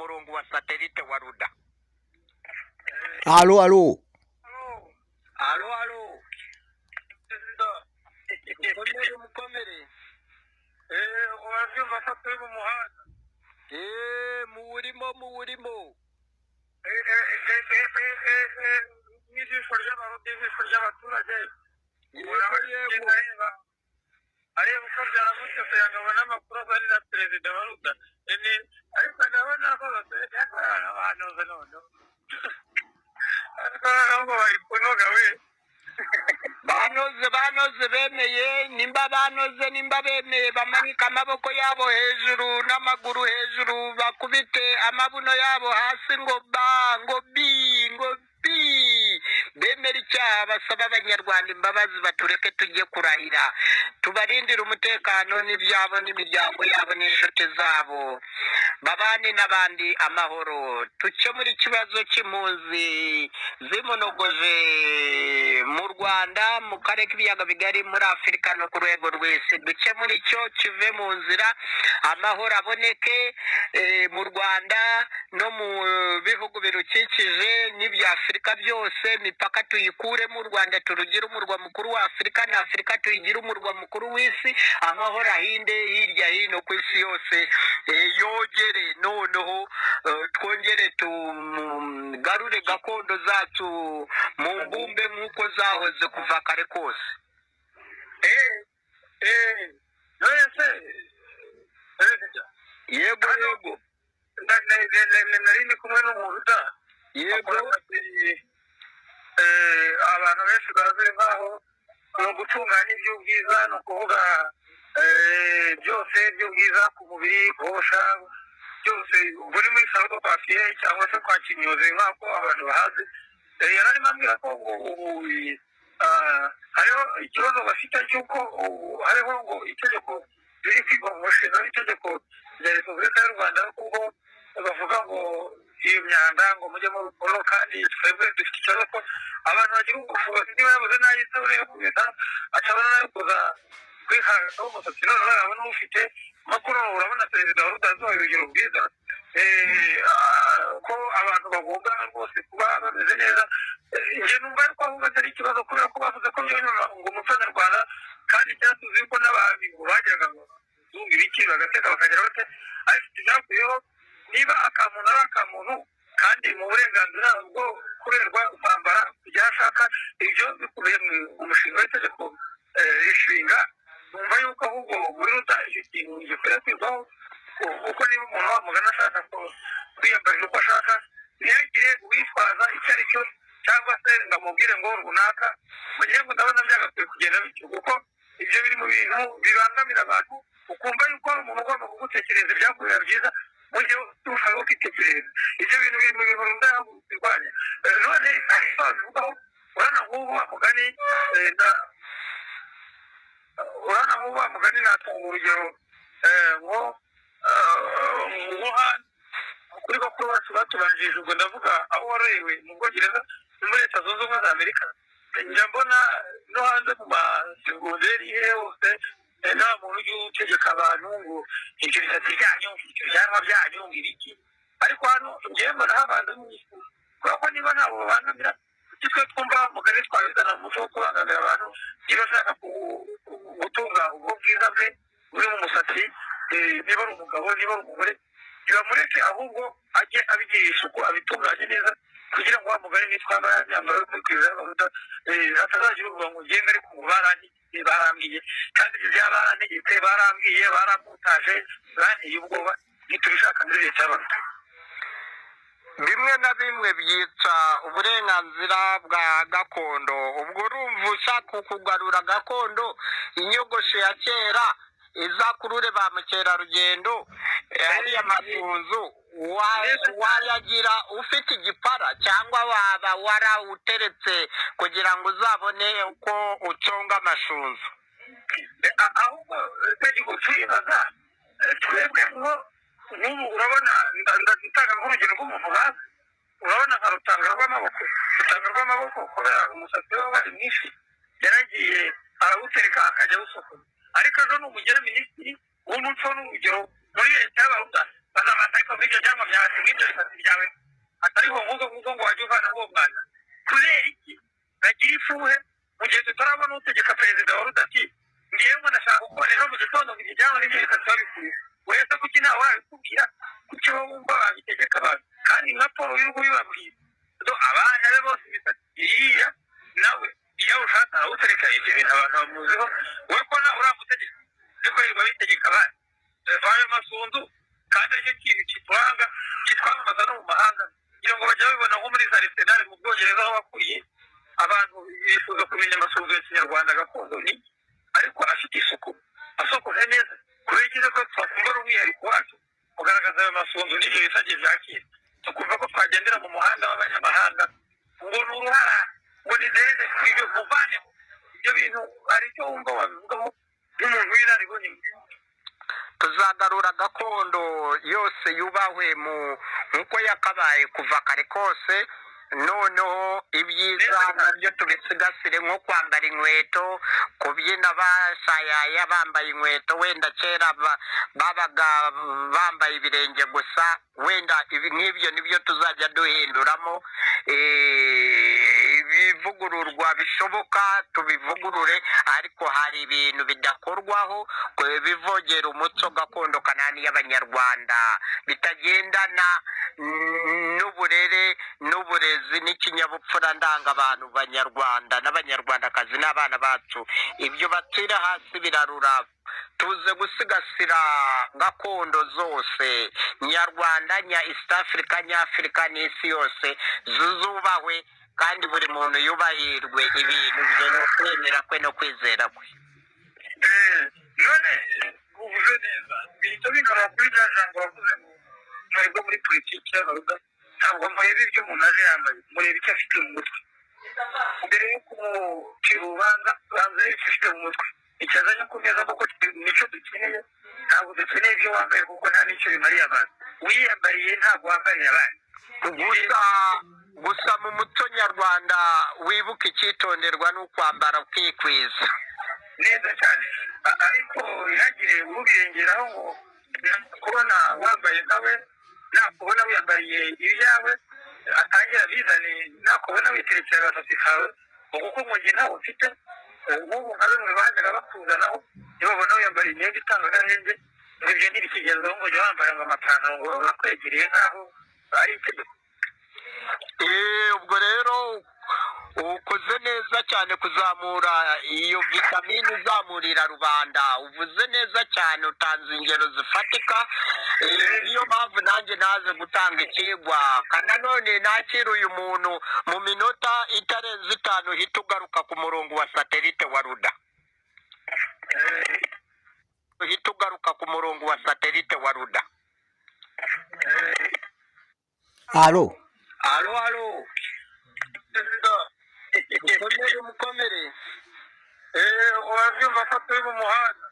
murongo wa satelite wa ruda. Alo. Mukomere. Urabyumva ko turi mu muhanda. Muwurimo. N'ijisho ry'abaturage. Yego. Areba uko byaramutse kugira ngo abone amakuru azari na perezida wa ruda. Ariko ndabona ko banuze none. Ariko ntabwo bari kunoga we. Banoze bemeye nimba bemeye bamanika amaboko yabo hejuru n'amaguru hejuru bakubite amabuno yabo hasi ngo bi bemera icyaha basaba abanyarwanda imbabazi batureke tujye kurahira tubarindire umutekano n'ibyabo n'imiryango yabo n'inshuti zabo babane n'abandi amahoro tukemura ikibazo cy'impunzi zimunogoje mu Rwanda mu karere k'ibiyaga bigari muri Afurika no ku rwego rwese dukemura icyo kive mu nzira amahoro aboneke mu Rwanda no mu bihugu birukikije n'ibya Afurika byose imipaka tuyikure mu Rwanda turugire umurwa mukuru wa Afurika na Afurika tuyigire umurwa mukuru w'isi amahoro ahinde hirya hino ku isi yose yogere noneho twongere tugarure gakondo zacu mu mbumbe nk'uko zahoze kuva kare kose. Yego nari ndi kumwe n'umuntu yego abantu benshi bazi nkaho ni ugutunganya iby'ubwiza ni ukuvuga byose by'ubwiza ku mubiri kosha byose buri muri salo papiye cyangwa se kwa kinyozi nk'uko abantu bahazi yararimo ambwira ko hariho ikibazo bafite cy'uko hariho ngo itegeko riri kwigwa mu mushinga w'itegeko rya repubulika y'u Rwanda kuko bavuga ngo iyo myanda ngo mujye mu rugo kandi twebwe dufite ikibazo ko abantu bagira ubushobozi niba yabuze n'ay'isabune yo kubita acabona nayo kuza kwihangana umusatsi none urabona ufite makuru urabona perezida wa rudazi urugero bwiza ko abantu bagomba rwose kuba bameze neza njye numva yuko ahubwo atari ikibazo kubera ko bavuze ko byonyine ngo umuco nyarwanda kandi cyatuzi ko n'abantu bajyaga ngo zumva ibiki bagateka bakagera bate ariko ibyakuyeho niba akamuntu ari akamuntu kandi mu burenganzira bwo kurerwa kwambara ibyo ashaka ibyo bikubiye mu mushinga w'itegeko rishinga numva yuko ahubwo muri ruta icyo kintu gikwiye kwigwaho kuko niba umuntu wamugana ashaka kwiyambarira uko ashaka ntiyagire uwitwaza icyo ari cyo cyangwa se ngo amubwire ngo runaka mu gihe ngo ndabona byagakwiye kugenda bityo kuko ibyo biri mu bintu bibangamira abantu ukumva yuko hari umuntu ugomba kugutekereza ibyakubera byiza mu gihe ushaka kwitekereza ibyo bintu biri mu bintu birwanya none ahita babivugaho urana nk'ubu mugani natanga urugero nko hano kuri bakuru bacu batubanjirije ubwo ndavuga aho warohewe mu Bwongereza no muri Leta Zunze Ubumwe za Amerika njya mbona no hanze mu masegonderi hose nta muntu ujya utegeka abantu ngo ibyo bisatsi byanyu ibyo byanwa byanyu ibiki ariko hano ngewe mbona habanza n'isi kubera ko niba ntabwo babangamira twe twumva mugari twabizana mu muco wo kubangamira abantu niba ashaka gutunga ubwo bwiza bwe buri mu musatsi niba ari umugabo niba ari umugore ntibamureke ahubwo ajye abigirira isuku abitunganye neza kugira ngo wa mugari nitwambara imyambaro yo kwikwiza hatazagira uvuga ngo ugende ariko ngo barambwiye kandi ibyo byaba barantegetse barambwiye baramutaje banteye ubwoba ntitubishaka muri leta y'abantu bimwe na bimwe byica uburenganzira bwa gakondo ubwo urumva ushaka kugarura gakondo inyogosho ya kera izakurure ba mukerarugendo ariya masunzu wayagira ufite igipara cyangwa waba warawuteretse kugira ngo uzabone uko uconga amasunzu ahubwo itegeko twibaza twebwe nk'ubu urabona ndatanga nk'urugero rw'umuntu bazi urabona nka rutanga rw'amaboko kubera umusatsi we wari mwinshi yaragiye arawutereka akajya awusukura ariko ejo n'umugera minisitiri w'umuco n'urugero muri leta y'abaruda bazabanza ariko ibyo byangwa byawe nk'ibyo bisatsi byawe atariho nk'ubwo ngo wajya uvana uwo mwana kubera iki bagira ifuhe mu gihe tutarabona utegeka perezida wa rudati ngewe ngo ndashaka gukora ejo mu gitondo ngo ibyo byangwa n'ibyo bisatsi babikuye wese kuki ntawe wabikubwira kuki wowe wumva babitegeka abantu kandi nka paul y'urugo bibabwira abana be bose imisatsi iriya nawe iyo ushatse arawutereka ibyo bintu abantu bamuziho we ko nawe uramutegeka ariko yirirwa bitegeka abana vayo masunzu kandi aricyo kintu kituranga kitwamamaza no mu mahanga kugira ngo bajye babibona nko muri za arsenal mu bwongereza aho bakuriye abantu bifuza kumenya amasunzu ya kinyarwanda gakondo ni ariko afite isuku asokoje neza kubera icyiza ko twakumva ari umwihariko wacu kugaragaza ayo masunzu n'ibyo bisage bya kera tukumva ko twagendera mu muhanda w'abanyamahanga ngo ni uruhara ngo ni derede ibyo muvanemo ibyo bintu hari icyo wumva wabivugaho n'umuntu w'inararibonye mu gihugu tuzagarura gakondo yose yubahwe nk'uko yakabaye kuva kare kose noneho ibyiza nabyo tubisigasire nko kwambara inkweto kubyina bashayaya bambaye inkweto wenda kera babaga bambaye ibirenge gusa wenda nk'ibyo nibyo tuzajya duhinduramo ibivugururwa bishoboka tubivugurure ariko hari ibintu bidakorwaho bivogera umuco gakondo kanani y'abanyarwanda bitagendana n'uburere n'uburezi n'ikinyabupfura ndanga abantu banyarwanda n'abanyarwandakazi n'abana bacu ibyo batira hasi birarura tuze gusigasira gakondo zose nyarwanda nya east africa nyafurika n'isi yose zuzubahwe kandi buri muntu yubahirwe ibintu bye no kwemera kwe no kwizera kwe none uvuze neza bihita bigaragara kuri rya jambo wavuze ngo mwebwe muri politiki y'abaruda ntabwo mureba ibyo umuntu aje yambaye mureba icyo afite mu mutwe mbere yo kumucira urubanza ubanza icyo afite mu mutwe icyazanye ku meza kuko nicyo dukeneye ntabwo dukeneye ibyo wambaye kuko nta n'icyo bimariye abantu wiyambariye ntabwo wambariye abandi gusa mu muco nyarwanda wibuka icyitonderwa n'ukwambara ukikwiza neza cyane ariko ntihagire ubirengeraho ngo kubona wambaye nkawe nakubona wiyambariye ibyawe atangira bizane nakubona witerekera agasatsi kawe kuko mu gihe ntawe ufite nk'ubu nka bimwe bajyaga bakuzanaho iyo babona wiyambariye imyenda itanga agahenge ibyo ntibikigezweho ngo ujye wambara ngo amapantaro ngo bakwegereye nk'aho ari itegeko ubwo rero ukoze neza cyane kuzamura iyo vitamine izamurira rubanda uvuze neza cyane utanze ingero zifatika niyo mpamvu nanjye naze gutanga ikigwa kandi nanone nakira uyu muntu mu minota itarenze 5 uhita ugaruka ku murongo wa satelite wa ruda uhita ugaruka ku murongo wa satelite wa ruda Alo. mukomere urabyumva ko turi mu muhanda